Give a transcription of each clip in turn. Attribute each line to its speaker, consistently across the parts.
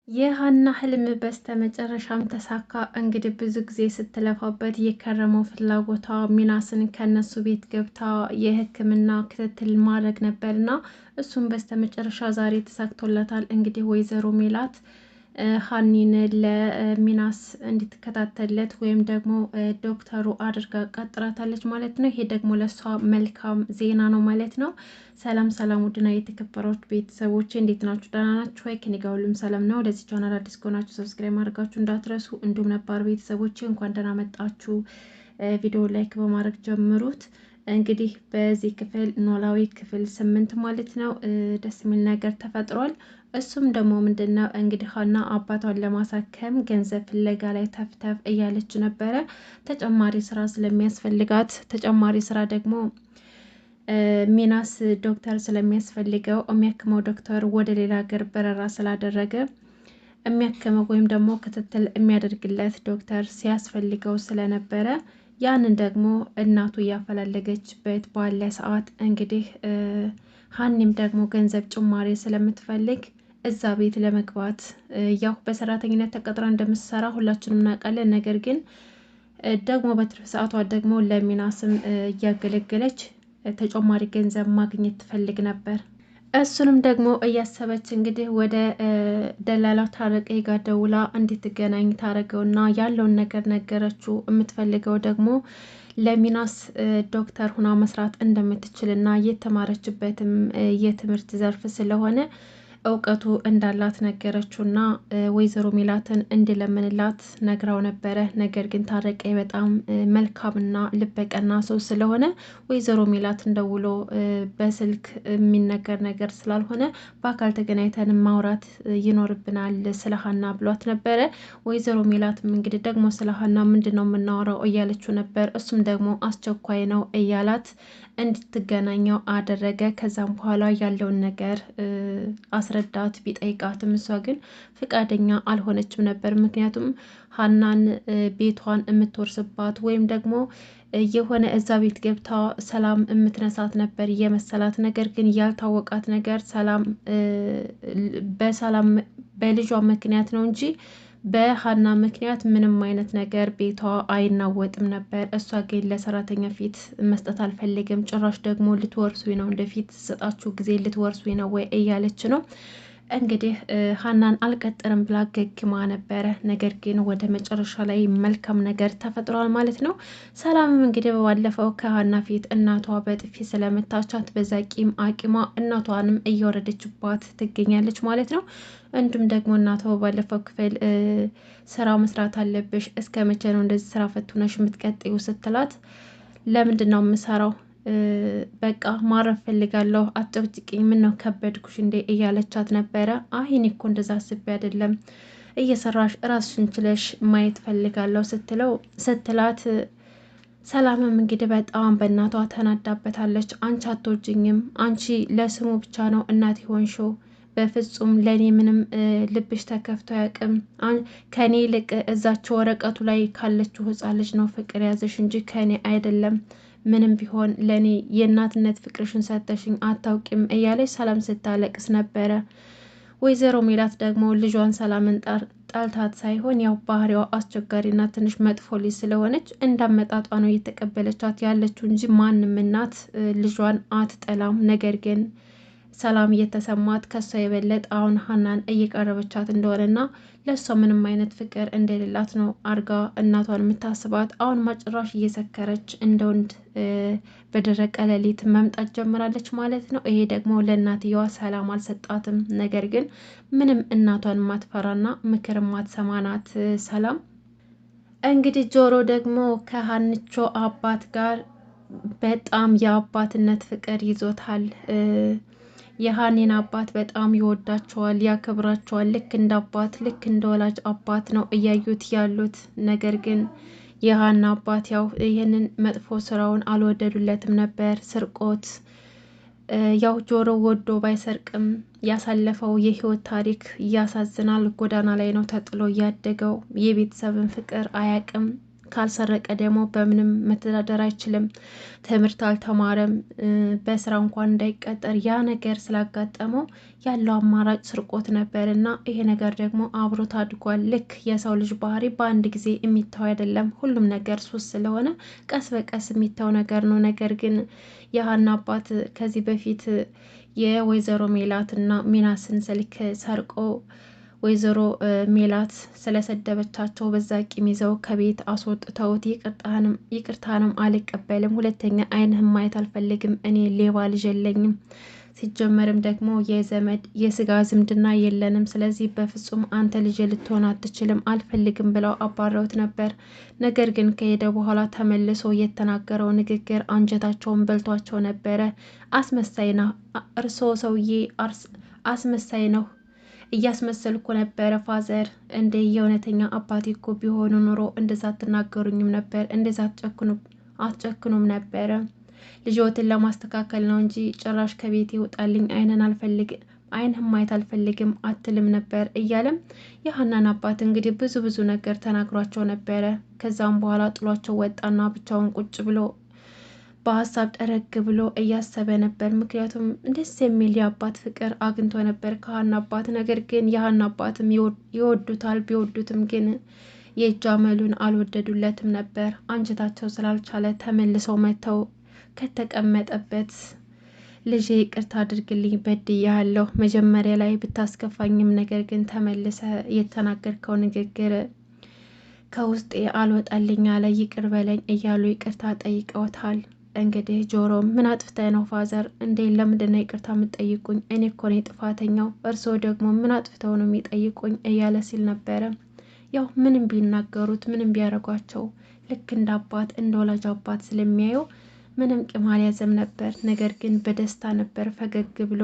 Speaker 1: የሀና ህልም በስተመጨረሻም ተሳካ። እንግዲህ ብዙ ጊዜ ስትለፋበት የከረመው ፍላጎቷ ሚናስን ከነሱ ቤት ገብታ የሕክምና ክትትል ማድረግ ነበርና እሱም በስተመጨረሻ ዛሬ ተሳክቶለታል። እንግዲህ ወይዘሮ ሜላት ሀኒን ለሚናስ እንድትከታተልለት ወይም ደግሞ ዶክተሩ አድርጋ ቀጥራታለች ማለት ነው። ይሄ ደግሞ ለእሷ መልካም ዜና ነው ማለት ነው። ሰላም ሰላም፣ ውድና የተከበራችሁ ቤተሰቦች እንዴት ናችሁ? ደህና ናችሁ ወይ? ከኔ ጋር ሁሉም ሰላም ነው። ለዚህ ቻናል አዲስ ከሆናችሁ ሰብስክራይብ ማድረጋችሁ እንዳትረሱ፣ እንዲሁም ነባር ቤተሰቦች እንኳን ደህና መጣችሁ። ቪዲዮ ላይክ በማድረግ ጀምሩት። እንግዲህ በዚህ ክፍል ኖላዊ ክፍል 8 ማለት ነው ደስ የሚል ነገር ተፈጥሯል። እሱም ደግሞ ምንድነው እንግዲህ ሀና አባቷን ለማሳከም ገንዘብ ፍለጋ ላይ ተፍተፍ እያለች ነበረ። ተጨማሪ ስራ ስለሚያስፈልጋት ተጨማሪ ስራ ደግሞ ሚናስ ዶክተር ስለሚያስፈልገው የሚያክመው ዶክተር ወደ ሌላ ሀገር በረራ ስላደረገ የሚያክመው ወይም ደግሞ ክትትል የሚያደርግለት ዶክተር ሲያስፈልገው ስለነበረ ያንን ደግሞ እናቱ እያፈላለገችበት ባለ ሰዓት እንግዲህ ሀኒም ደግሞ ገንዘብ ጭማሪ ስለምትፈልግ እዛ ቤት ለመግባት ያው በሰራተኝነት ተቀጥራ እንደምትሰራ ሁላችንም እናውቃለን። ነገር ግን ደግሞ በትርፍ ሰዓቷ ደግሞ ለሚናስም እያገለገለች ተጨማሪ ገንዘብ ማግኘት ትፈልግ ነበር። እሱንም ደግሞ እያሰበች እንግዲህ ወደ ደላላው ታረቀ ጋር ደውላ እንድትገናኝ ታረገውና ያለውን ነገር ነገረችው። የምትፈልገው ደግሞ ለሚናስ ዶክተር ሁና መስራት እንደምትችልና የተማረችበትም የትምህርት ዘርፍ ስለሆነ እውቀቱ እንዳላት ነገረችውና ወይዘሮ ሜላትን እንዲለምንላት ነግራው ነበረ። ነገር ግን ታረቀ በጣም መልካምና ልበቀና ሰው ስለሆነ ወይዘሮ ሜላትን ደውሎ በስልክ የሚነገር ነገር ስላልሆነ በአካል ተገናኝተን ማውራት ይኖርብናል ስለ ሀና ብሏት ነበረ። ወይዘሮ ሜላትም እንግዲህ ደግሞ ስለ ሀና ምንድን ነው የምናወራው እያለችው ነበር። እሱም ደግሞ አስቸኳይ ነው እያላት እንድትገናኘው አደረገ። ከዛም በኋላ ያለውን ነገር አስረዳት ቢጠይቃትም እሷ ግን ፍቃደኛ አልሆነችም ነበር። ምክንያቱም ሀናን ቤቷን የምትወርስባት ወይም ደግሞ የሆነ እዛ ቤት ገብታ ሰላም የምትነሳት ነበር የመሰላት። ነገር ግን ያልታወቃት ነገር በሰላም በልጇ ምክንያት ነው እንጂ በሀና ምክንያት ምንም አይነት ነገር ቤቷ አይናወጥም ነበር። እሷ ግን ለሰራተኛ ፊት መስጠት አልፈልግም፣ ጭራሽ ደግሞ ልትወርሱኝ ነው፣ እንደፊት ስጣችሁ ጊዜ ልትወርሱኝ ነው ወይ እያለች ነው። እንግዲህ ሀናን አልቀጥርም ብላ ገግማ ነበረ። ነገር ግን ወደ መጨረሻ ላይ መልካም ነገር ተፈጥሯል ማለት ነው። ሰላምም እንግዲህ ባለፈው ከሀና ፊት እናቷ በጥፊ ስለመታቻት በዛ ቂም አቂሟ እናቷንም እየወረደችባት ትገኛለች ማለት ነው። እንዲሁም ደግሞ እናቷ ባለፈው ክፍል ስራ መስራት አለብሽ፣ እስከ መቼ ነው እንደዚህ ስራ ፈቱነሽ የምትቀጥዩ ስትላት ለምንድን ነው የምሰራው በቃ ማረፍ ፈልጋለሁ፣ አትጨቅጭቅኝ፣ ምን ነው ከበድኩሽ እንዴ እያለቻት ነበረ። አይ እኔ እኮ እንደዛ አስቤ አይደለም፣ እየሰራሽ ራስሽን ችለሽ ማየት ፈልጋለሁ ስትላት ሰላምም እንግዲህ በጣም በእናቷ ተናዳበታለች። አንቺ አትወጂኝም፣ አንቺ ለስሙ ብቻ ነው እናት ሆንሽው፣ በፍጹም ለእኔ ምንም ልብሽ ተከፍቶ አያውቅም። ከኔ ይልቅ እዛች ወረቀቱ ላይ ካለችው ህፃን ልጅ ነው ፍቅር ያዘሽ እንጂ ከኔ አይደለም። ምንም ቢሆን ለእኔ የእናትነት ፍቅርሽን ሰተሽኝ አታውቂም እያለች ሰላም ስታለቅስ ነበረ። ወይዘሮ ሜላት ደግሞ ልጇን ሰላምን ጠልታት ሳይሆን ያው ባህሪዋ አስቸጋሪና ትንሽ መጥፎ ልጅ ስለሆነች እንዳመጣጧ ነው እየተቀበለቻት ያለችው እንጂ ማንም እናት ልጇን አትጠላም። ነገር ግን ሰላም እየተሰማት ከሷ የበለጠ አሁን ሀናን እየቀረበቻት እንደሆነና ለእሷ ምንም አይነት ፍቅር እንደሌላት ነው አርጋ እናቷን የምታስባት። አሁን ማጭራሽ እየሰከረች እንደ ወንድ በደረቀ ሌሊት መምጣት ጀምራለች ማለት ነው። ይሄ ደግሞ ለእናትየዋ ሰላም አልሰጣትም። ነገር ግን ምንም እናቷን ማትፈራና ምክር ማትሰማናት ሰላም። እንግዲህ ጆሮ ደግሞ ከሀንቾ አባት ጋር በጣም የአባትነት ፍቅር ይዞታል። የሀኒን አባት በጣም ይወዳቸዋል፣ ያከብራቸዋል። ልክ እንደ አባት ልክ እንደ ወላጅ አባት ነው እያዩት ያሉት። ነገር ግን የሀና አባት ያው ይህንን መጥፎ ስራውን አልወደዱለትም ነበር። ስርቆት ያው ጆሮ ወዶ ባይሰርቅም ያሳለፈው የህይወት ታሪክ ያሳዝናል። ጎዳና ላይ ነው ተጥሎ ያደገው። የቤተሰብን ፍቅር አያቅም። ካልሰረቀ ደግሞ በምንም መተዳደር አይችልም። ትምህርት አልተማረም፣ በስራ እንኳን እንዳይቀጠር ያ ነገር ስላጋጠመው ያለው አማራጭ ስርቆት ነበር እና ይሄ ነገር ደግሞ አብሮት አድጓል። ልክ የሰው ልጅ ባህሪ በአንድ ጊዜ የሚታው አይደለም። ሁሉም ነገር ሱስ ስለሆነ ቀስ በቀስ የሚታው ነገር ነው። ነገር ግን የሀና አባት ከዚህ በፊት የወይዘሮ ሜላትና ሚናስን ስልክ ሰርቆ ወይዘሮ ሜላት ስለሰደበቻቸው በዛ ቂም ይዘው ከቤት አስወጥተውት ይቅርታንም አልቀበልም፣ ሁለተኛ ዓይንህም ማየት አልፈልግም፣ እኔ ሌባ ልጅ የለኝም፣ ሲጀመርም ደግሞ የዘመድ የስጋ ዝምድና የለንም፣ ስለዚህ በፍጹም አንተ ልጅ ልትሆን አትችልም፣ አልፈልግም ብለው አባረውት ነበር። ነገር ግን ከሄደ በኋላ ተመልሶ የተናገረው ንግግር አንጀታቸውን በልቷቸው ነበረ። አስመሳይ ነው እርስዎ ሰውዬ፣ አስመሳይ ነው፣ እያስመሰልኩ ነበረ ፋዘር፣ እንደ የእውነተኛ አባቴ እኮ ቢሆኑ ኑሮ እንደዛ አትናገሩኝም ነበር፣ እንደዛ አትጨክኑም ነበረ። ልጆትን ለማስተካከል ነው እንጂ ጭራሽ ከቤት ይውጣልኝ፣ ዓይንህም ማየት አልፈልግም አትልም ነበር እያለም የሀናን አባት እንግዲህ ብዙ ነገር ተናግሯቸው ነበረ። ከዛም በኋላ ጥሏቸው ወጣና ብቻውን ቁጭ ብሎ በሀሳብ ጠረግ ብሎ እያሰበ ነበር። ምክንያቱም ደስ የሚል የአባት ፍቅር አግኝቶ ነበር ከሀና አባት። ነገር ግን የሀና አባትም ይወዱታል፣ ቢወዱትም ግን የእጅ አመሉን አልወደዱለትም ነበር። አንጀታቸው ስላልቻለ ተመልሰው መጥተው ከተቀመጠበት ልጄ ይቅርታ አድርግልኝ በድያለሁ፣ መጀመሪያ ላይ ብታስከፋኝም ነገር ግን ተመልሰ የተናገርከው ንግግር ከውስጤ አልወጣልኝ አለ፣ ይቅር በለኝ እያሉ ይቅርታ ጠይቀውታል። እንግዲህ ጆሮም ምን አጥፍተህ ነው ፋዘር እንዴ ለምንድነው ይቅርታ የምትጠይቁኝ? እኔ እኮ ነኝ ጥፋተኛው፣ እርስዎ ደግሞ ምን አጥፍተው ነው የሚጠይቁኝ እያለ ሲል ነበረ። ያው ምንም ቢናገሩት ምንም ቢያደርጓቸው ልክ እንደ አባት እንደ ወላጅ አባት ስለሚያዩ ምንም ቂም አልያዘም ነበር። ነገር ግን በደስታ ነበር ፈገግ ብሎ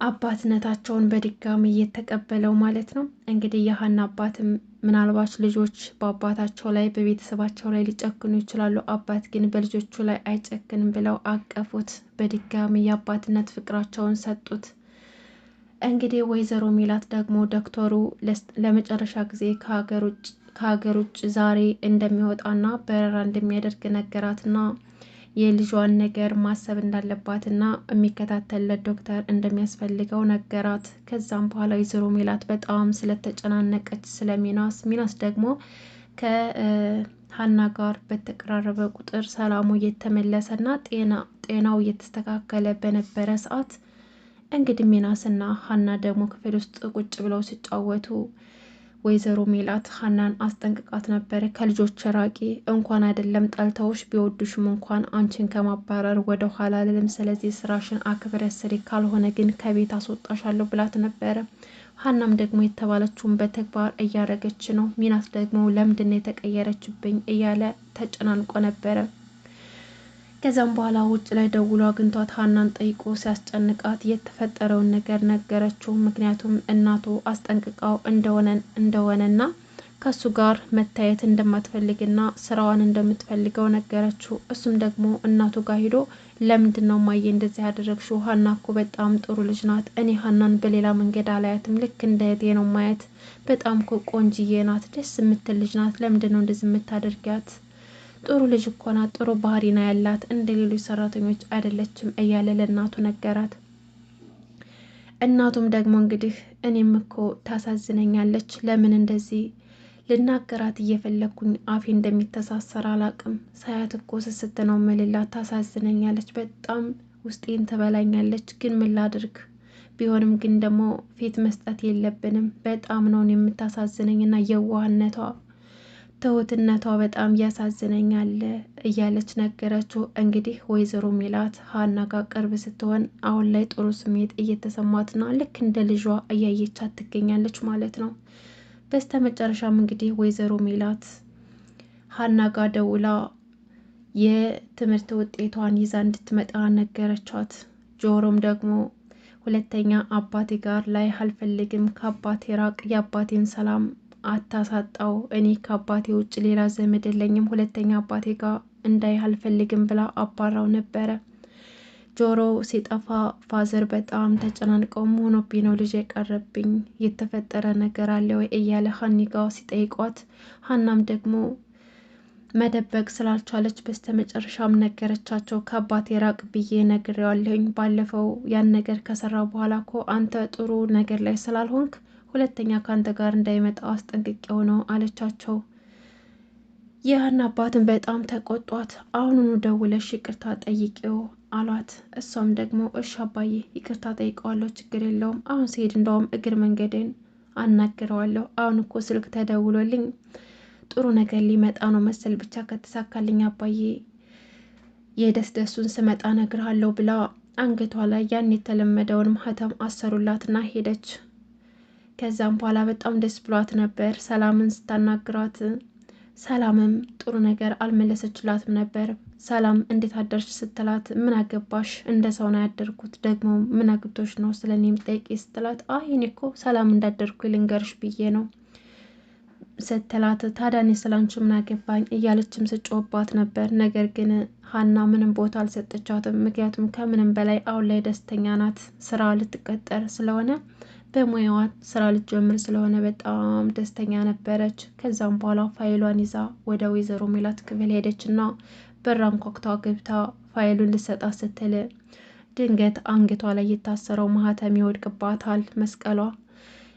Speaker 1: አባትነታቸውን በድጋሚ እየተቀበለው ማለት ነው። እንግዲህ የሀና አባትም ምናልባት ልጆች በአባታቸው ላይ በቤተሰባቸው ላይ ሊጨክኑ ይችላሉ፣ አባት ግን በልጆቹ ላይ አይጨክንም ብለው አቀፉት። በድጋሚ የአባትነት ፍቅራቸውን ሰጡት። እንግዲህ ወይዘሮ ሜላት ደግሞ ዶክተሩ ለመጨረሻ ጊዜ ከሀገር ውጭ ዛሬ እንደሚወጣና በረራ እንደሚያደርግ ነገራትና የልጇን ነገር ማሰብ እንዳለባትና የሚከታተልለት ዶክተር እንደሚያስፈልገው ነገራት። ከዛም በኋላ ወይዘሮ ሜላት በጣም ስለተጨናነቀች ስለ ሚናስ ደግሞ ከሀና ጋር በተቀራረበ ቁጥር ሰላሙ እየተመለሰና ጤናው እየተስተካከለ በነበረ ሰዓት እንግዲህ ሚናስና ሀና ደግሞ ክፍል ውስጥ ቁጭ ብለው ሲጫወቱ ወይዘሮ ሜላት ሀናን አስጠንቅቃት ነበረ። ከልጆች ራቂ፣ እንኳን አይደለም ጠልተውሽ ቢወዱሽም እንኳን አንቺን ከማባረር ወደ ኋላ አልልም፣ ስለዚህ ስራሽን አክብረሽ ስሪ፣ ካልሆነ ግን ከቤት አስወጣሻለሁ ብላት ነበረ። ሀናም ደግሞ የተባለችውን በተግባር እያደረገች ነው። ሚናስ ደግሞ ለምንድን ነው የተቀየረችብኝ እያለ ተጨናንቆ ነበረ። ከዛም በኋላ ውጭ ላይ ደውሎ አግኝቷት ሀናን ጠይቆ ሲያስጨንቃት የተፈጠረውን ነገር ነገረችው። ምክንያቱም እናቱ አስጠንቅቃው እንደሆነና ከሱ ጋር መታየት እንደማትፈልግና ስራዋን እንደምትፈልገው ነገረችው። እሱም ደግሞ እናቱ ጋር ሂዶ ለምንድን ነው ማየ እንደዚህ ያደረግሽው? ሀና እኮ በጣም ጥሩ ልጅ ናት። እኔ ሀናን በሌላ መንገድ አላያትም፣ ልክ እንደ እህቴ ነው ማየት። በጣም እኮ ቆንጅዬ ናት፣ ደስ የምትል ልጅ ናት። ለምንድን ነው እንደዚህ የምታደርጊያት? ጥሩ ልጅ እኮ ናት፣ ጥሩ ባህሪ ነው ያላት፣ እንደ ሌሎች ሰራተኞች አይደለችም እያለ ለእናቱ ነገራት። እናቱም ደግሞ እንግዲህ እኔም እኮ ታሳዝነኛለች፣ ለምን እንደዚህ ልናገራት እየፈለግኩኝ አፌ እንደሚተሳሰር አላቅም፣ ሳያት እኮ ስስት ነው ምልላት፣ ታሳዝነኛለች፣ በጣም ውስጤን ትበላኛለች፣ ግን ምን ላድርግ፣ ቢሆንም ግን ደግሞ ፊት መስጠት የለብንም፣ በጣም ነው የምታሳዝነኝና የዋህነቷ ትሁትነቷ በጣም ያሳዝነኛል እያለች ነገረችው። እንግዲህ ወይዘሮ ሜላት ሀና ጋር ቅርብ ስትሆን አሁን ላይ ጥሩ ስሜት እየተሰማትና ልክ እንደ ልጇ እያየቻት ትገኛለች ማለት ነው። በስተ መጨረሻም እንግዲህ ወይዘሮ ሜላት ሀና ጋር ደውላ የትምህርት ውጤቷን ይዛ እንድትመጣ ነገረቻት። ጆሮም ደግሞ ሁለተኛ አባቴ ጋር ላይ አልፈልግም፣ ከአባቴ ራቅ፣ የአባቴን ሰላም አታሳጣው፣ እኔ ከአባቴ ውጭ ሌላ ዘመድ የለኝም፣ ሁለተኛ አባቴ ጋር እንዳይ አልፈልግም ብላ አባራው ነበረ። ጆሮ ሲጠፋ ፋዘር በጣም ተጨናንቀው ሆኖብኝ ነው ልጅ የቀረብኝ፣ የተፈጠረ ነገር አለ ወይ እያለ ሀኒ ጋር ሲጠይቋት፣ ሀናም ደግሞ መደበቅ ስላልቻለች በስተመጨረሻም ነገረቻቸው። ከአባቴ ራቅ ብዬ ነግሬዋለሁኝ። ባለፈው ያን ነገር ከሰራ በኋላ እኮ አንተ ጥሩ ነገር ላይ ስላልሆንክ ሁለተኛ ከአንተ ጋር እንዳይመጣ አስጠንቅቄው ነው አለቻቸው። የሀና አባትን በጣም ተቆጧት። አሁኑኑ ደውለሽ ይቅርታ ጠይቂው አሏት። እሷም ደግሞ እሺ አባዬ ይቅርታ ጠይቀዋለሁ፣ ችግር የለውም። አሁን ስሄድ እንደውም እግር መንገድን አናግረዋለሁ። አሁን እኮ ስልክ ተደውሎልኝ ጥሩ ነገር ሊመጣ ነው መሰል፣ ብቻ ከተሳካልኝ አባዬ የደስደሱን ስመጣ ነግርሃለሁ ብላ አንገቷ ላይ ያን የተለመደውን ማህተም አሰሩላትና ሄደች። ከዛም በኋላ በጣም ደስ ብሏት ነበር ሰላምን ስታናግራት። ሰላምም ጥሩ ነገር አልመለሰችላትም ነበር። ሰላም እንዴት አደርሽ ስትላት ምን አገባሽ እንደ ሰው ነው ያደርኩት፣ ደግሞ ምን አግብቶሽ ነው ስለኔ የምትጠይቂ ስትላት አይ እኔ እኮ ሰላም እንዳደርኩ ልንገርሽ ብዬ ነው ስትላት ታዲያ እኔ ስላንቺ ምን አገባኝ እያለችም ስጮህባት ነበር። ነገር ግን ሀና ምንም ቦታ አልሰጠቻትም። ምክንያቱም ከምንም በላይ አሁን ላይ ደስተኛ ናት። ስራ ልትቀጠር ስለሆነ በሙያዋ ስራ ልትጀምር ስለሆነ በጣም ደስተኛ ነበረች። ከዛም በኋላ ፋይሏን ይዛ ወደ ወይዘሮ ሜላት ክፍል ሄደችና በራን ኮክታ ገብታ ፋይሉን ልሰጣት ስትል ድንገት አንገቷ ላይ የታሰረው ማህተም ይወድቅባታል፣ መስቀሏ።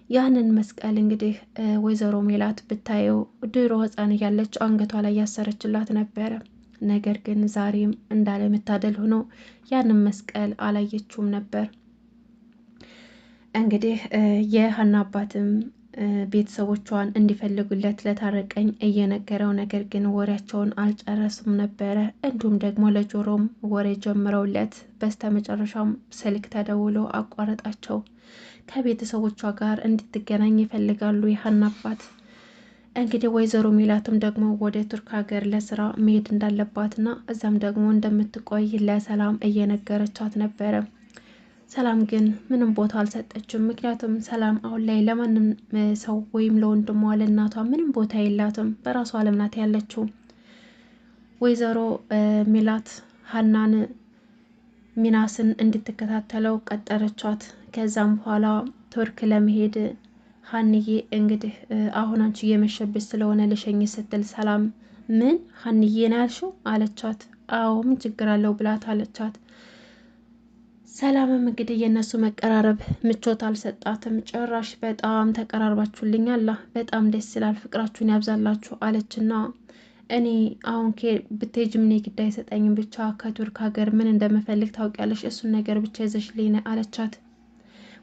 Speaker 1: ያንን መስቀል እንግዲህ ወይዘሮ ሜላት ብታየው ድሮ ሕፃን እያለች አንገቷ ላይ ያሰረችላት ነበረ። ነገር ግን ዛሬም እንዳለመታደል ሆኖ ያንን መስቀል አላየችውም ነበር። እንግዲህ የሀና አባትም ቤተሰቦቿን እንዲፈልጉለት ለታረቀኝ እየነገረው፣ ነገር ግን ወሬያቸውን አልጨረሱም ነበረ። እንዲሁም ደግሞ ለጆሮም ወሬ ጀምረውለት በስተመጨረሻም ስልክ ተደውሎ አቋረጣቸው። ከቤተሰቦቿ ጋር እንድትገናኝ ይፈልጋሉ የሀና አባት። እንግዲህ ወይዘሮ ሜላትም ደግሞ ወደ ቱርክ ሀገር ለስራ መሄድ እንዳለባትና እዛም ደግሞ እንደምትቆይ ለሰላም እየነገረቻት ነበረ። ሰላም ግን ምንም ቦታ አልሰጠችም። ምክንያቱም ሰላም አሁን ላይ ለማንም ሰው ወይም ለወንድሟ ለእናቷ ምንም ቦታ የላትም። በራሷ ዓለም ናት ያለችው። ወይዘሮ ሜላት ሀናን ሚናስን እንድትከታተለው ቀጠረቻት። ከዛም በኋላ ቱርክ ለመሄድ ሀንዬ እንግዲህ አሁን አንቺ እየመሸብሽ ስለሆነ ልሸኝ ስትል ሰላም ምን ሀንዬ ነው ያልሽው አለቻት። አዎ ምን ችግር አለው ብላት አለቻት። ሰላምም እንግዲህ የእነሱ መቀራረብ ምቾት አልሰጣትም። ጭራሽ በጣም ተቀራርባችሁልኛል፣ በጣም ደስ ይላል፣ ፍቅራችሁን ያብዛላችሁ አለችና እኔ አሁን ብትሄጂም እኔ ግድ አይሰጠኝም፣ ብቻ ከቱርክ ሀገር ምን እንደምፈልግ ታውቂያለሽ፣ እሱን ነገር ብቻ ይዘሽልኝ አለቻት።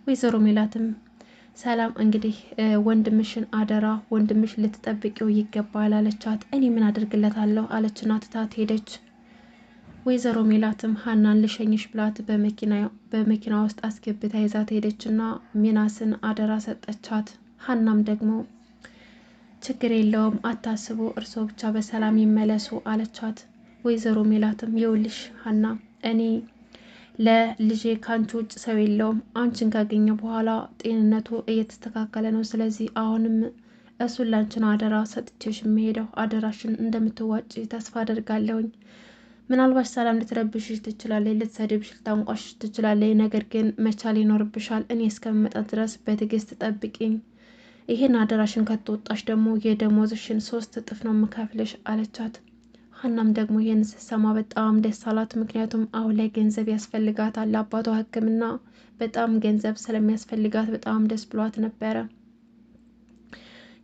Speaker 1: ወይዘሮ ሜላትም ሰላም እንግዲህ ወንድምሽን አደራ፣ ወንድምሽ ልትጠብቂው ይገባል አለቻት። እኔ ምን አድርግለታለሁ አለችና ትታት ሄደች። ወይዘሮ ሜላትም ሀናን ልሸኝሽ ብላት በመኪና ውስጥ አስገብታ ይዛት ሄደችና ሚናስን አደራ ሰጠቻት። ሀናም ደግሞ ችግር የለውም አታስቡ፣ እርስዎ ብቻ በሰላም ይመለሱ አለቻት። ወይዘሮ ሜላትም ይኸውልሽ ሀና እኔ ለልጄ ካንቺ ውጭ ሰው የለውም፣ አንቺን ካገኘ በኋላ ጤንነቱ እየተስተካከለ ነው። ስለዚህ አሁንም እሱን ላንቺን አደራ ሰጥቼሽ የሚሄደው አደራሽን እንደምትዋጭ ተስፋ አደርጋለሁኝ። ምናልባት ሰላም ልትረብሽሽ ትችላለች፣ ልትሰድብሽ፣ ልታንቋሽሽ ትችላለች። ነገር ግን መቻል ይኖርብሻል። እኔ እስከምመጣ ድረስ በትዕግስት ጠብቂኝ። ይሄን አደራሽን ከተወጣሽ ደግሞ የደሞዝሽን 3 እጥፍ ነው የምከፍልሽ አለቻት። ሀናም ደግሞ ይህን ስትሰማ በጣም ደስ አላት። ምክንያቱም አሁን ላይ ገንዘብ ያስፈልጋታል። አባቷ ሕክምና በጣም ገንዘብ ስለሚያስፈልጋት በጣም ደስ ብሏት ነበረ።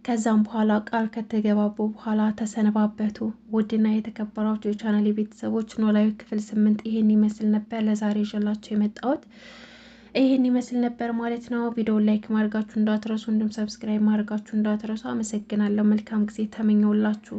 Speaker 1: ከዛም በኋላ ቃል ከተገባቡ በኋላ ተሰነባበቱ። ውድና የተከበራችሁ የቻናል ቤተሰቦች ኖላዊ ክፍል 8 ይሄን ይመስል ነበር። ለዛሬ ይዤላችሁ የመጣሁት ይሄን ይመስል ነበር ማለት ነው። ቪዲዮውን ላይክ ማድረጋችሁ እንዳትረሱ፣ እንዲሁም ሰብስክራይብ ማድረጋችሁ እንዳትረሱ። አመሰግናለሁ። መልካም ጊዜ ተመኘውላችሁ።